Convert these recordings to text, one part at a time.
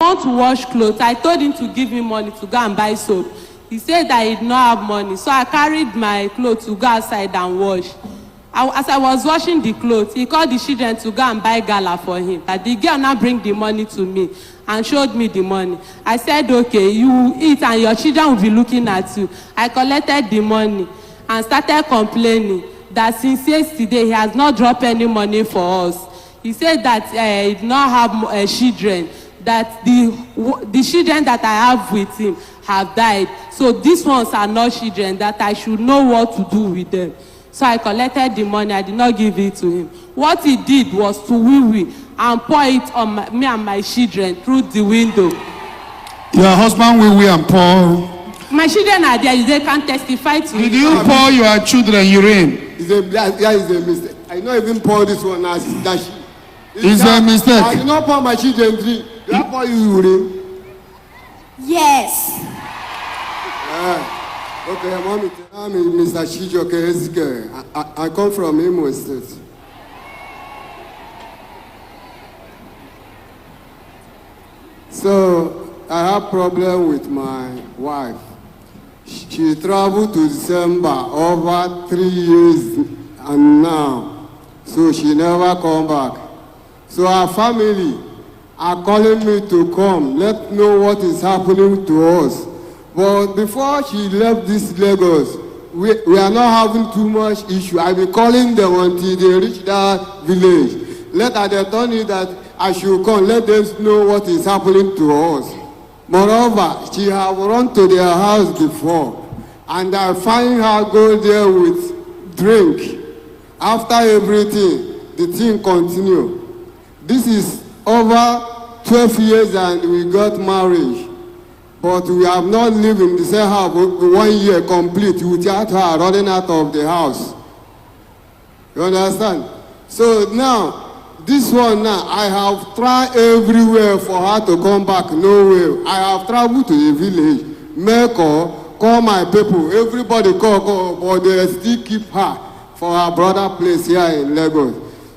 gone to wash clothes. I told him to give me money to go and buy soap. He said that he did not have money, so I carried my clothes to go outside and wash. As I was washing the clothes, he called the children to go and buy gala for him. The girl now bring the money to me and showed me the money. I said, okay, you eat and your children will be looking at you. I collected the money and started complaining that since yesterday he has not dropped any money for us. He said that he did not have children, that the children that I have with him have died. So these ones are not children, that I should know what to do with them. So I collected the money. I did not give it to him. What he did was to wee and pour it on me and my children through the window. Your husband wee and pour. My children are there. They can testify to it. Did you pour your children urine? It's a mistake. I not even pour this one as that. It's a mistake. I did not pour my children drink. Did I pour you urine? Yes. Okay, mommy, I'm Mr. Chijoke Ezike. I come from Imo State. So I have problem with my wife. She traveled to December over 3 years and now, so she never come back. So our family are calling me to come, let know what is happening to us. But before she left this Lagos, we are not having too much issue. I've been calling them until they reach that village. Later they told me that I should come, let them know what is happening to us. Moreover, she have run to their house before, and I find her go there with drink. After everything, the thing continue. This is over 12 years and we got married. But we have not lived in the same house 1 year complete without her running out of the house. You understand? So now, this one now, I have tried everywhere for her to come back, nowhere. I have traveled to the village, make call my people, everybody call, but they still keep her for her brother place here in Lagos.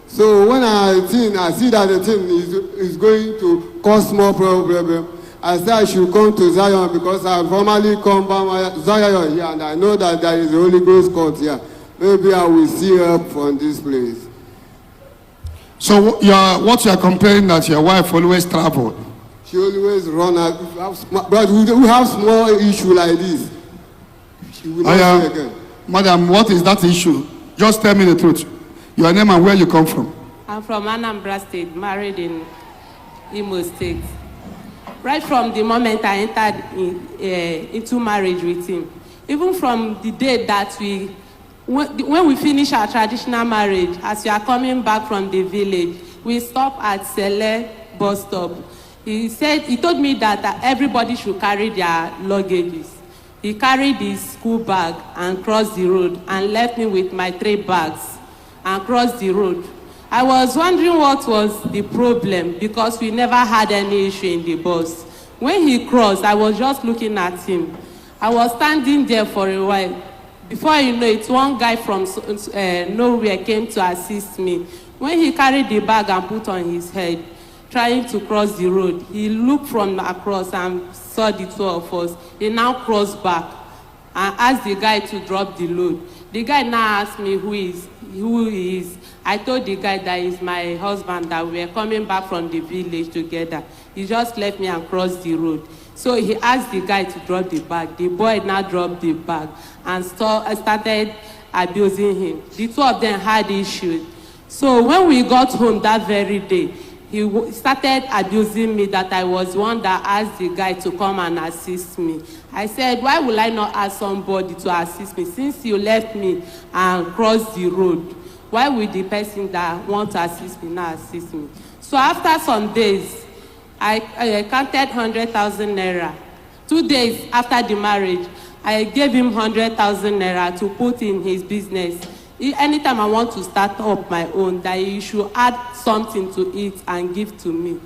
So when I see that the thing is going to cause more problem, I said I should come to Zion because I formally come by Zion here and I know that there is a Holy Ghost court here. Maybe I will see help from this place. So what you are complaining that your wife always traveled? She always run out. But we have small issue like this. She will not see again. Madam, what is that issue? Just tell me the truth. Your name and where you come from. I'm from Anambra State, married in Imo State. Right from the moment I entered into marriage with him, even from the day that when we finish our traditional marriage, as we are coming back from the village, we stop at Sele bus stop. He told me that everybody should carry their luggages. He carried his school bag and crossed the road and left me with my 3 bags and crossed the road. I was wondering what was the problem because we never had any issue in the bus. When he crossed, I was just looking at him. I was standing there for a while. Before you know it, one guy from nowhere came to assist me. When he carried the bag and put on his head, trying to cross the road, he looked from across and saw the 2 of us. He now crossed back and asked the guy to drop the load. The guy now asked me who he is. I told the guy that is my husband, that we were coming back from the village together. He just left me and crossed the road. So he asked the guy to drop the bag. The boy now dropped the bag and started abusing him. The 2 of them had issues. So when we got home that very day, he started abusing me that I was one that asked the guy to come and assist me. I said, why will I not ask somebody to assist me? Since you left me and crossed the road, why will the person that wants to assist me not assist me? So after some days, I counted 100,000 naira. 2 days after the marriage, I gave him 100,000 naira to put in his business. Anytime I want to start up my own, that he should add something to it and give to me.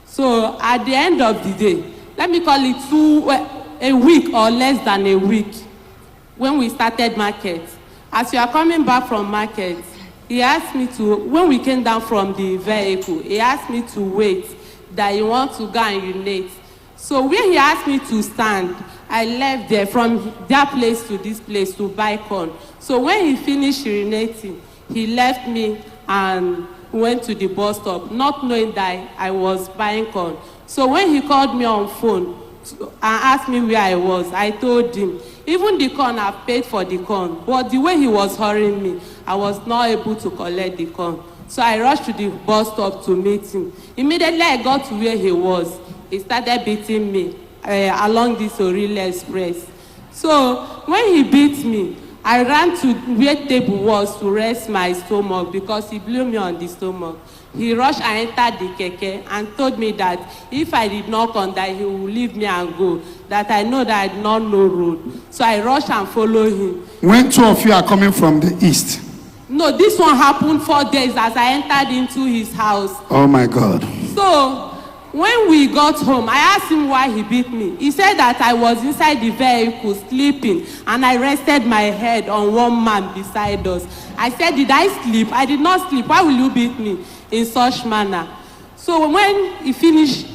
So at the end of the day, let me call it a week or less than a week, when we started market. As we are coming back from market, he asked me to, when we came down from the vehicle, he asked me to wait that he wants to go and urinate. So when he asked me to stand, I left there from that place to this place to buy corn. So when he finished urinating, he left me and went to the bus stop, not knowing that I was buying corn. So when he called me on phone and asked me where I was, I told him. Even the corn, I paid for the corn. But the way he was hurrying me, I was not able to collect the corn. So I rushed to the bus stop to meet him. Immediately I got to where he was. He started beating me along this urine express. So when he beat me, I ran to where table was to rest my stomach because he blew me on the stomach. He rushed and entered the keke and told me that if I did not come, that he would leave me and go, that I know that I did not know road. So I rushed and followed him. When two of you are coming from the east? No, this one happened 4 days as I entered into his house. Oh my God. So when we got home, I asked him why he beat me. He said that I was inside the vehicle sleeping and I rested my head on one man beside us. I said, did I sleep? I did not sleep. Why will you beat me in such manner? So when he finished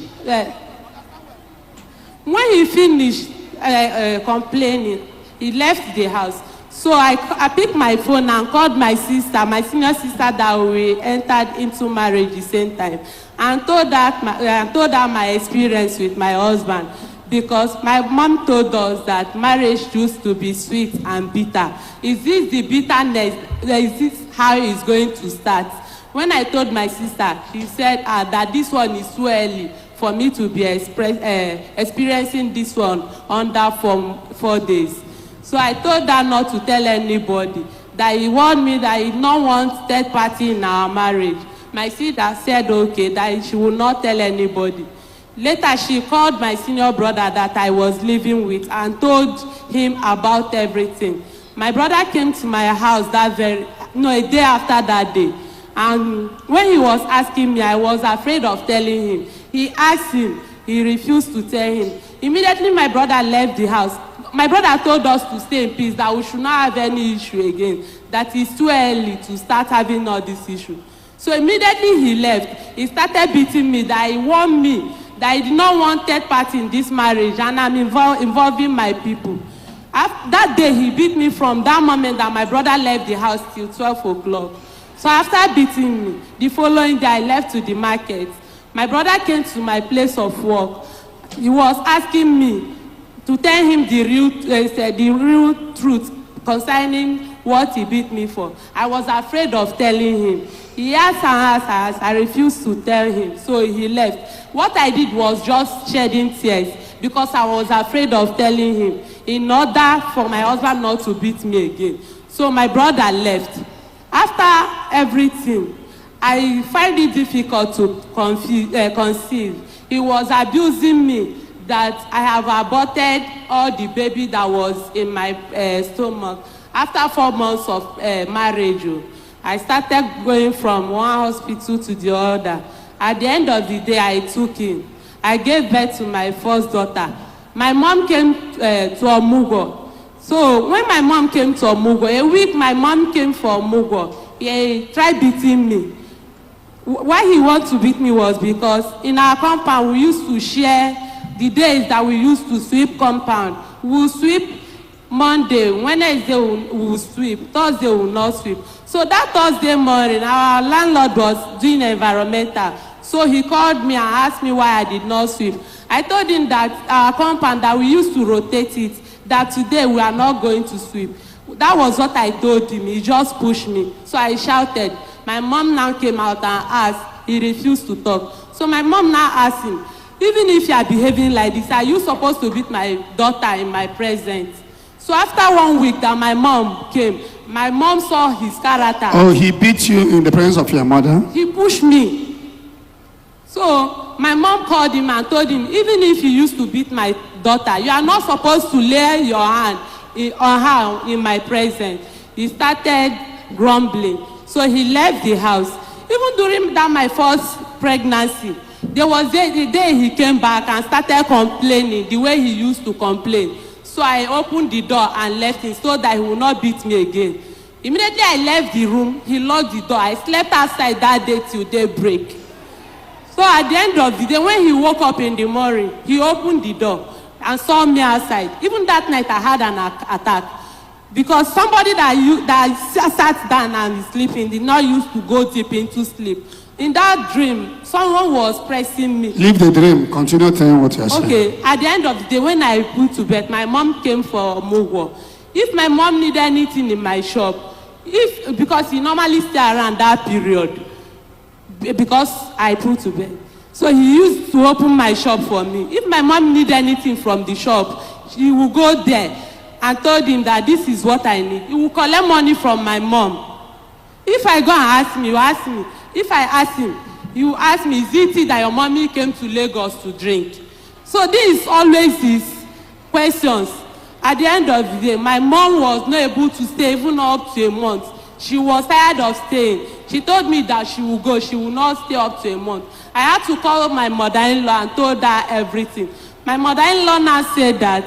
complaining, he left the house. So I picked my phone and called my sister, my senior sister that we entered into marriage the same time, and told her my experience with my husband, because my mom told us that marriage used to be sweet and bitter. Is this the bitterness? Is this how it's going to start? When I told my sister, she said that this one is too early for me to be experiencing this one under 4 days. So I told her not to tell anybody, that he warned me that he did not want third party in our marriage. My sister said okay, that she will not tell anybody. Later, she called my senior brother that I was living with and told him about everything. My brother came to my house a day after that day. And when he was asking me, I was afraid of telling him. He asked him, he refused to tell him. Immediately, my brother left the house. My brother told us to stay in peace, that we should not have any issue again, that it's too early to start having all this issue. So immediately he left. He started beating me, that he warned me that he did not want third party in this marriage, and I'm involving my people. That day he beat me from that moment that my brother left the house till 12 o'clock. So after beating me, the following day I left to the market. My brother came to my place of work. He was asking me to tell him the real truth concerning what he beat me for. I was afraid of telling him. He asked and asked. I refused to tell him, so he left. What I did was just shedding tears because I was afraid of telling him in order for my husband not to beat me again. So my brother left. After everything, I find it difficult to conceive. He was abusing me that I have aborted all the baby that was in my stomach. After 4 months of marriage, I started going from one hospital to the other. At the end of the day, I took him. I gave birth to my first daughter. My mom came to Omugo. So when my mom came to Omugo, a week my mom came for Omugo. He tried beating me. Why he wanted to beat me was because in our compound we used to share the days that we used to sweep compound. We will sweep Monday, Wednesday we will sweep, Thursday we will not sweep. So that Thursday morning, our landlord was doing environmental. So he called me and asked me why I did not sweep. I told him that our compound, that we used to rotate it, that today we are not going to sweep. That was what I told him. He just pushed me. So I shouted. My mom now came out and asked. He refused to talk. So my mom now asked him, even if you are behaving like this, are you supposed to beat my daughter in my presence? So after 1 week that my mom came, my mom saw his character. Oh, he beat you in the presence of your mother? He pushed me. So my mom called him and told him, even if you used to beat my daughter, you are not supposed to lay your hand on her in my presence. He started grumbling. So he left the house. Even during that my first pregnancy, there was the day he came back and started complaining the way he used to complain. So I opened the door and left him so that he would not beat me again. Immediately I left the room, he locked the door. I slept outside that day till daybreak. So at the end of the day, when he woke up in the morning, he opened the door and saw me outside. Even that night, I had an attack. Because somebody that sat down and is sleeping did not used to go deep into sleep. In that dream, someone was pressing me. Leave the dream. Continue telling what you are saying. Okay, at the end of the day, when I put to bed, my mom came for Mugwo. If my mom need anything in my shop, because he normally stay around that period, because I put to bed. So he used to open my shop for me. If my mom need anything from the shop, she will go there and told him that this is what I need. He will collect money from my mom. If I go and ask him, you ask me. If I ask him, you ask me, is it that your mommy came to Lagos to drink? So this is always his questions. At the end of the day, my mom was not able to stay even up to a month. She was tired of staying. She told me that she will go. She will not stay up to a month. I had to call my mother-in-law and told her everything. My mother-in-law now said that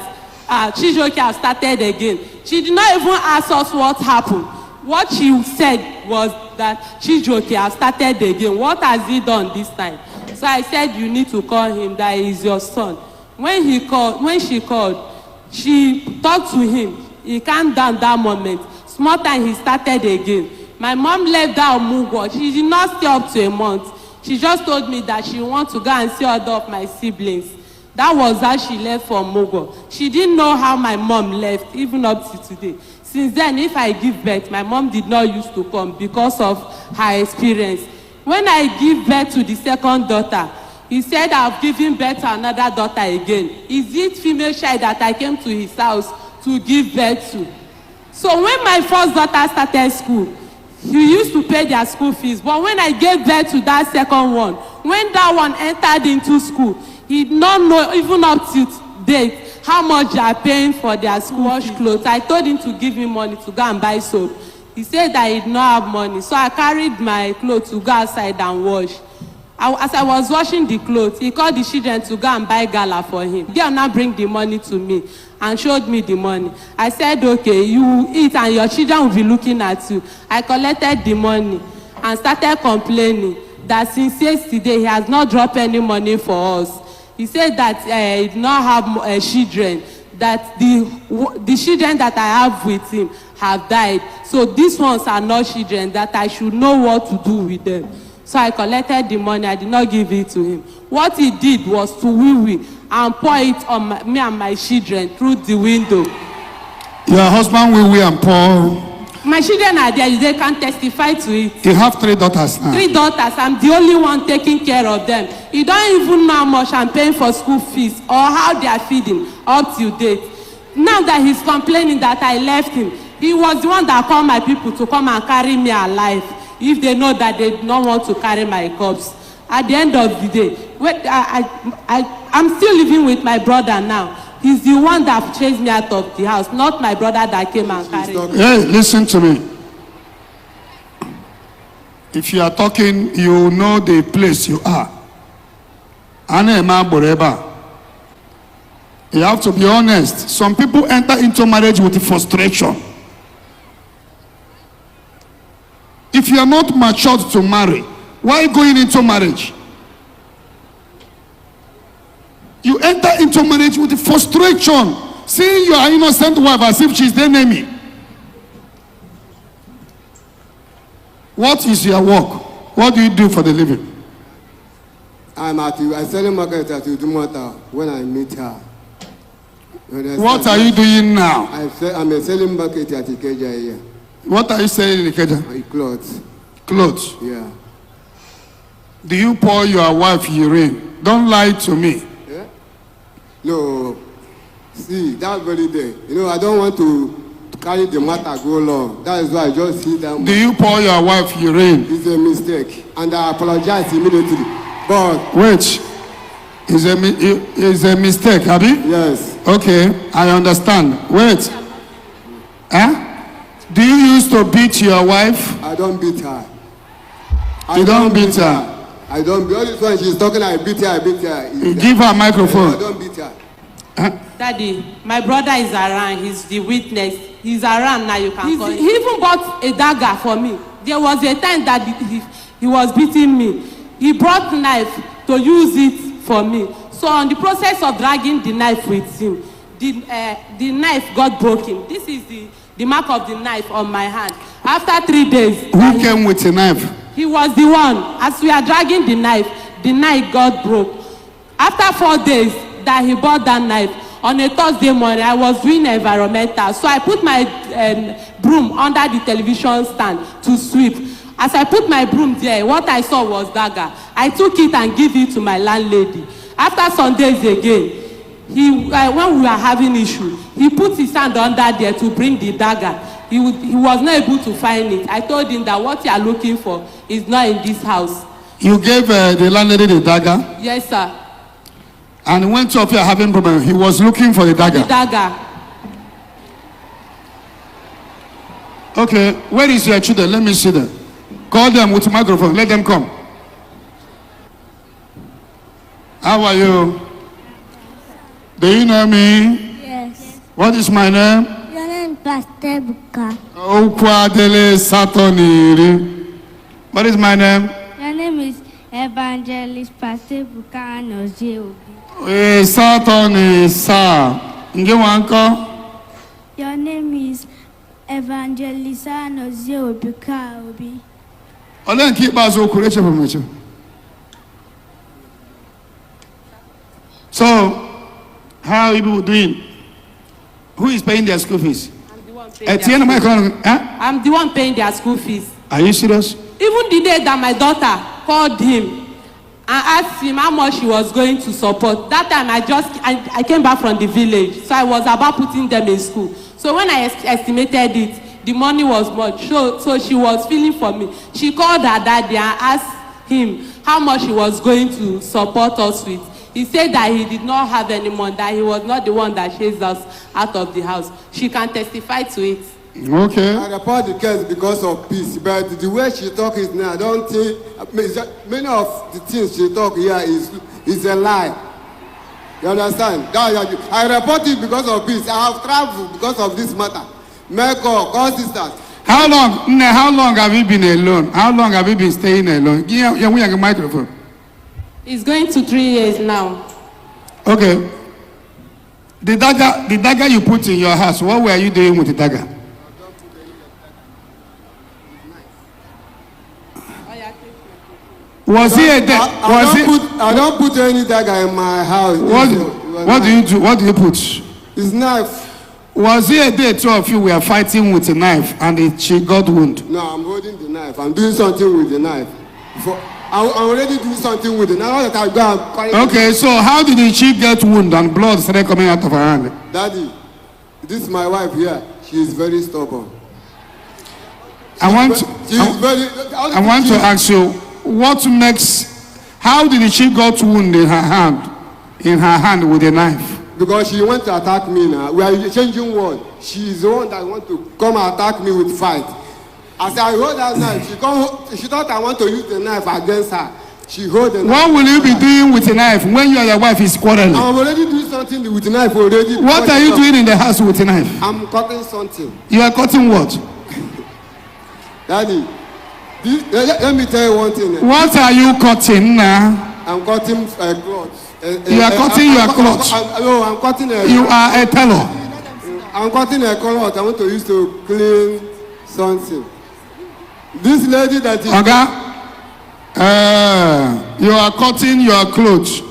Chijoke has started again. She did not even ask us what happened. What she said was that Chijoke has started again. What has he done this time? So I said, you need to call him, that is your son. When she called, she talked to him. He calmed down that moment. Small time, he started again. My mom left that Mugwo. She did not stay up to a month. She just told me that she wants to go and see other of my siblings. That was how she left for Mugwo. She didn't know how my mom left, even up to today. Since then, if I give birth, my mom did not used to come because of her experience. When I give birth to the second daughter, he said, I've given birth to another daughter again. Is it female child that I came to his house to give birth to? So when my first daughter started school, he used to pay their school fees. But when I gave birth to that second one, when that one entered into school, he did not know, even up to date, how much they are paying for their school wash clothes. I told him to give me money to go and buy soap. He said that he did not have money. So I carried my clothes to go outside and wash. As I was washing the clothes, he called the children to go and buy gala for him. They will now bring the money to me and showed me the money. I said, okay, you eat and your children will be looking at you. I collected the money and started complaining that since yesterday he has not dropped any money for us. He said that he did not have children, that the children that I have with him have died. So these ones are not children, that I should know what to do with them. So I collected the money. I did not give it to him. What he did was to wee and pour it on me and my children through the window. Your husband will and pour. My children are there. They can testify to it. You have 3 daughters now. 3 daughters. I'm the only one taking care of them. You don't even know how much I'm paying for school fees or how they are feeding up to date. Now that he's complaining that I left him, he was the one that called my people to come and carry me alive if they know that they don't want to carry my corpse. At the end of the day, I'm still living with my brother now. He's the one that chased me out of the house, not my brother that came and carried me. Hey, listen to me. If you are talking, you know the place you are. You have to be honest. Some people enter into marriage with frustration. If you are not matured to marry, why going into marriage? You enter into marriage with frustration, seeing your innocent wife as if she's the enemy. What is your work? What do you do for the living? I sell market at Udumata when I meet her. What are you doing now? I'm a selling market at Ikeja here. What are you selling in Ikeja? Clothes. Clothes? Yeah. Do you pour your wife urine? Don't lie to me. Yeah? No. See, that very day. You know, I don't want to carry the matter go long. That is why I just see that. Do you pour your wife urine? It's a mistake. And I apologize immediately. But wait. It's a mistake, Abby? Yes. Okay, I understand. Wait. Huh? Do you used to beat your wife? I don't beat her. You don't beat her? I don't beat her. All this one she's talking, I beat her. Give her a microphone. I don't beat her. Huh? Daddy, my brother is around. He's the witness. He's around now. You can call him. He even bought a dagger for me. There was a time that he was beating me. He brought knife. to use it for me. So on the process of dragging the knife with him, the knife got broken. This is the mark of the knife on my hand. After 3 days, Who came with a knife? he was the one. As we are dragging the knife got broke. After 4 days that he bought that knife, on a Thursday morning, I was doing environmental. So I put my broom under the television stand to sweep. As I put my broom there, what I saw was dagger. I took it and gave it to my landlady. After some days again, when we were having issue, he put his hand under there to bring the dagger. He was not able to find it. I told him that what you are looking for is not in this house. You gave the landlady the dagger? Yes, sir. And when two of you are having problem, he was looking for the dagger. The dagger. Okay, where is your children? Let me see them. Call them with a microphone. Let them come. How are you? Do you know me? Yes. What is my name? Your name is Pastor Buka. Okwadele Satoniri. What is my name? Your name is Evangelist Pastor Buka Anozeobi. Satoni Sa. Ngewanko. Your name is Evangelist Anozeobi Kaobi. Olen keep us okuleche from. So, how are you doing? Who is paying their school fees? I'm the one paying their school fees. Are you serious? Even the day that my daughter called him and asked him how much he was going to support, that time I came back from the village, so I was about putting them in school. So when I estimated it, the money was much. So she was feeling for me. She called her daddy and asked him how much he was going to support us with. He said that he did not have any money, that he was not the one that chased us out of the house. She can testify to it. Okay. I report the case because of peace, but the way she talk is now, I don't think, many of the things she talk here is a lie. You understand? I report it because of peace. I have traveled because of this matter. Call sisters. How long have you been alone? How long have you been staying alone? We have a microphone. It's going to 3 years now. Okay. The dagger you put in your house, what were you doing with the dagger? Was he a I don't put any dagger in my house. What do you do? What do you put? It's knife. Was it a day two of you were fighting with a knife and she got wound? No, I'm holding the knife. I'm doing something with the knife. I'm already doing something with it. Now that I go and carry Okay, so how did she get wound and blood started coming out of her hand? Daddy, this is my wife here. She is very stubborn. I want to ask you, how did she got wound in her hand with a knife? Because she went to attack me now. We are changing word. She is the one that want to come and attack me with fight. As I hold that knife, she thought I want to use the knife against her. She hold the knife. What will you be doing with a knife when you and your wife is quarreling? I'm already doing something with the knife already. What are you doing in the house with a knife? I'm cutting something. You are cutting what? Daddy, let me tell you one thing. What are you cutting now? I'm cutting clothes. You are cutting your clothes. I'm cutting a... You are a tailor. I'm cutting a cloth I want to use to clean something. This lady that is... You are cutting your clothes.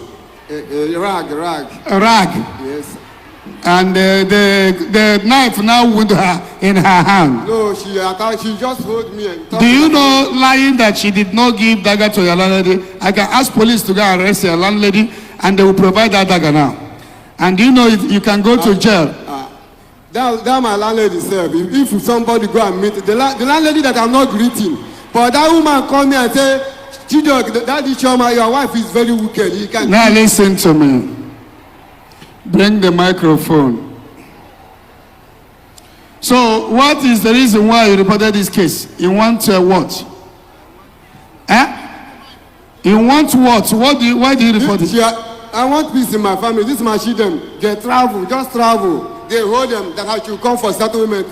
A rag. A rag. Yes. And the knife now wound her in her hand. No, she just hold me. And do you know, lying that she did not give dagger to your landlady? I can ask police to go and arrest your landlady and they will provide that dagger now. And do you know you can go to jail? That my landlady said, if somebody go and meet the landlady that I'm not greeting, but that woman called me and say, Chidok, Daddy Choma, your wife is very wicked. You can now listen to me. Bring the microphone. So, what is the reason why you reported this case? You want what? You want what? Why do you report it? I want peace in my family. This is my children. They travel, just travel. They hold them that I should come for settlement.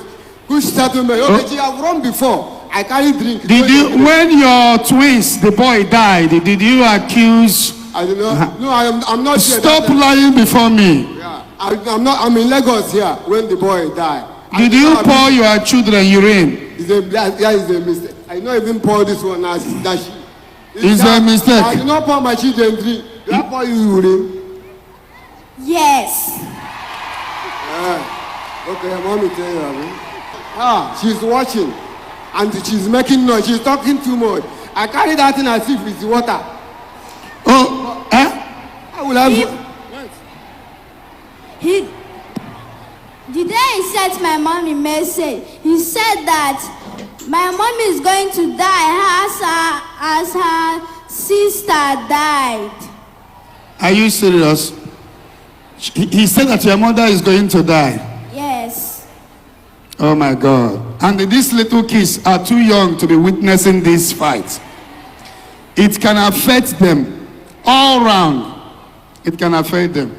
Which settlement? Okay, she have run before. I carry drink. When your twins, the boy died, did you accuse I don't know. No, I'm not here. Stop lying before me. Yeah, I'm not. I'm in Lagos here when the boy died. Did you pour your children urine? It's a mistake. I not even pour this one as that she. It's a mistake. I did not pour my children drink. Did I pour you urine? Yes. Okay, I want to tell you. She's watching, and she's making noise. She's talking too much. I carry that thing as if it's water. Oh, I will have. The day he sent my mom a message, he said that my mom is going to die as her sister died. Are you serious? He said that your mother is going to die. Yes. Oh my God. And these little kids are too young to be witnessing this fight. It can affect them all round. It can affect them.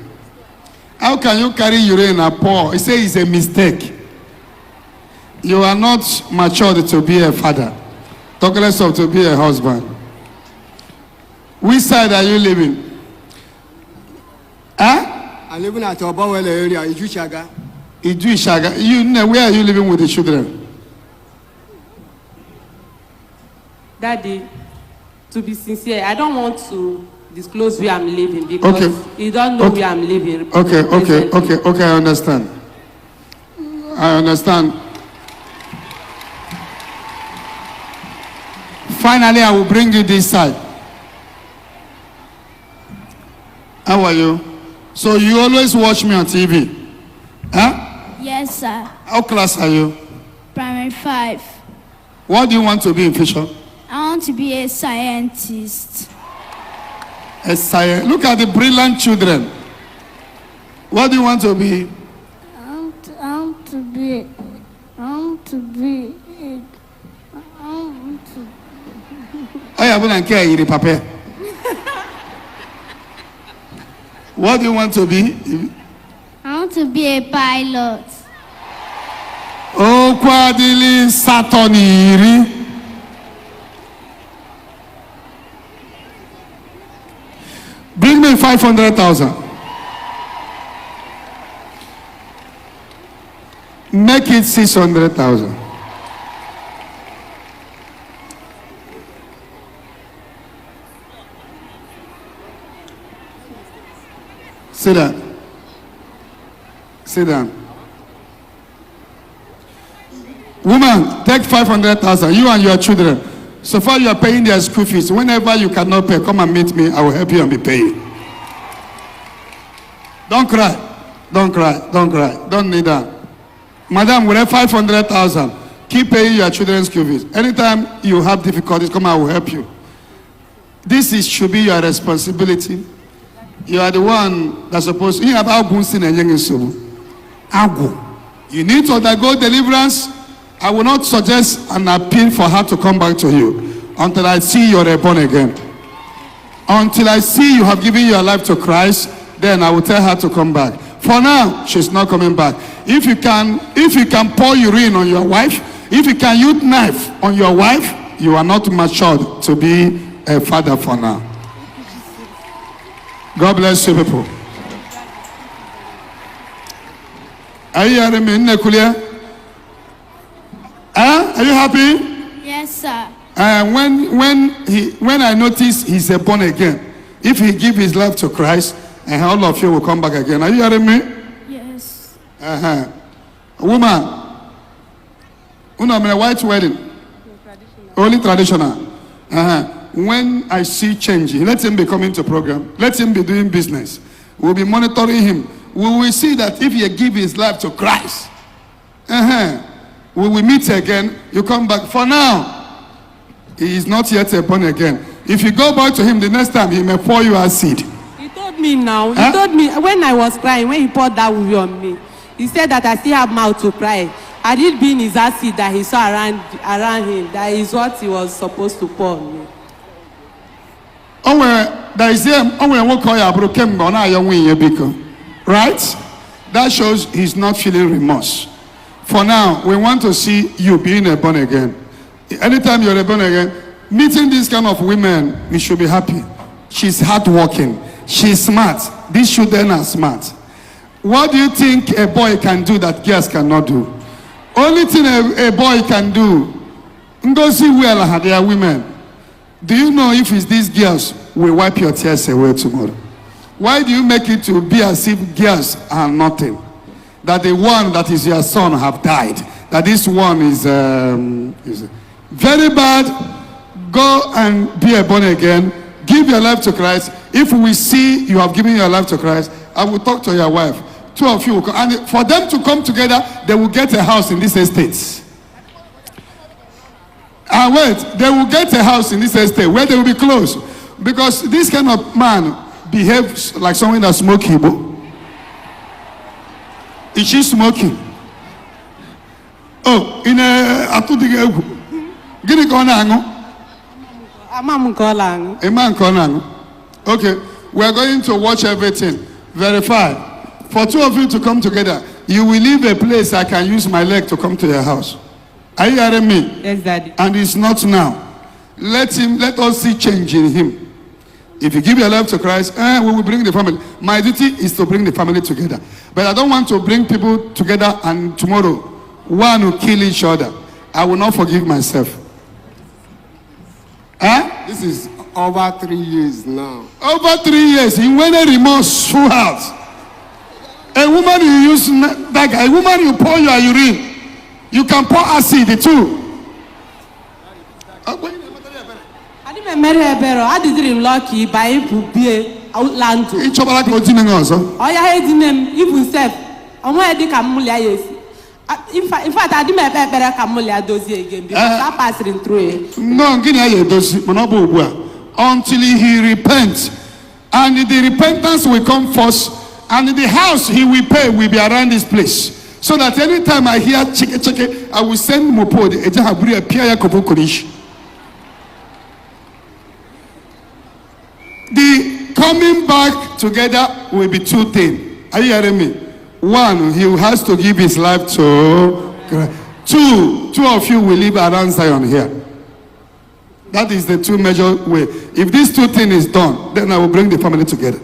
How can you carry urine and pour? He says it's a mistake. You are not matured to be a father. Talk less of to be a husband. Which side are you living? I'm living at Obawele area, Ijuchaga. Ijuchaga. Where are you living with the children? Daddy, to be sincere, I don't want to disclose where I'm living because you don't know where I'm living. Okay, I understand. Finally, I will bring you this side. How are you? So you always watch me on TV? Huh? Yes, sir. How class are you? Primary 5. What do you want to be in future? I want to be a scientist. A scientist. Look at the brilliant children. What do you want to be? I want to be. Oh, yeah, but care you papa. What do you want to be? I want to be a pilot. Oh, Kwadili Satoniri. Bring me 500,000. Make it 600,000. Sit down. Sit down. Woman, take 500,000. You and your children. So far you are paying their school fees. Whenever you cannot pay, come and meet me. I will help you and be paying. Don't cry. Don't cry. Don't cry. Don't need that. Madam, we have 500,000. Keep paying your children's school fees. Anytime you have difficulties, come, I will help you. Should be your responsibility. You are the one that's supposed to. You have Agunsin and Yengisu. Agu. You need to undergo deliverance. I will not suggest an appeal for her to come back to you until I see you are born again. Until I see you have given your life to Christ, then I will tell her to come back. For now, she's not coming back. If you can pour urine on your wife, if you can use knife on your wife, you are not matured to be a father for now. God bless you, people. Are you hearing me, Nekulia? Are you happy? Yes, sir. When I notice he's a born again, if he give his life to Christ, and all of you will come back again. Are you hearing me? Yes. Woman, a white wedding. Only traditional. When I see changing, let him be coming to program. Let him be doing business. We'll be monitoring him. We will see that if he give his life to Christ, we will meet again. You come back. For now, he is not yet born again. If you go back to him the next time, he may pour you acid. He told me now. He told me when I was crying, when he poured that movie on me, he said that I still have mouth to cry. Had it been his acid that he saw around him, that is what he was supposed to pour on me. Right? That shows he's not feeling remorse. For now, we want to see you being a born again. Anytime you're a born again, meeting these kind of women, we should be happy. She's hardworking. She's smart. These children are smart. What do you think a boy can do that girls cannot do? Only thing a boy can do, Ngozi well, they are women. Do you know if it's these girls will wipe your tears away tomorrow? Why do you make it to be as if girls are nothing? That the one that is your son have died. That this one is very bad. Go and be a born again. Give your life to Christ. If we see you have given your life to Christ, I will talk to your wife. Two of you will come. And for them to come together, they will get a house in this estate. And wait, they will get a house in this estate where they will be close. Because this kind of man behaves like someone that smokes Igbo. Is she smoking? Oh, in a Gini Konango. A man Konango. Okay, we are going to watch everything. Verify. For two of you to come together, you will leave a place I can use my leg to come to your house. Are you hearing me? Yes, Daddy. And it's not now. Let us see change in him. If you give your life to Christ, we will bring the family. My duty is to bring the family together. But I don't want to bring people together and tomorrow one will kill each other. I will not forgive myself. This is over 3 years now. Over 3 years, in when a remorse full house. A woman you use that guy, a woman you pour your urine. You can pour acid too. Lucky by land. Each of us continue also. Oh, yeah, his name, even self. On where they come, in fact, I didn't better come dozy again because I passed through it. No, until he repents, and the repentance will come first, and the house he will pay will be around this place. So that anytime I hear chike, I will send Mopo the Ejahabri a Pia Kobukurish. The coming back together will be two things. Are you hearing me? One, he has to give his life to Christ. Two of you will live around Zion here. That is the two major way. If these two things is done, then I will bring the family together.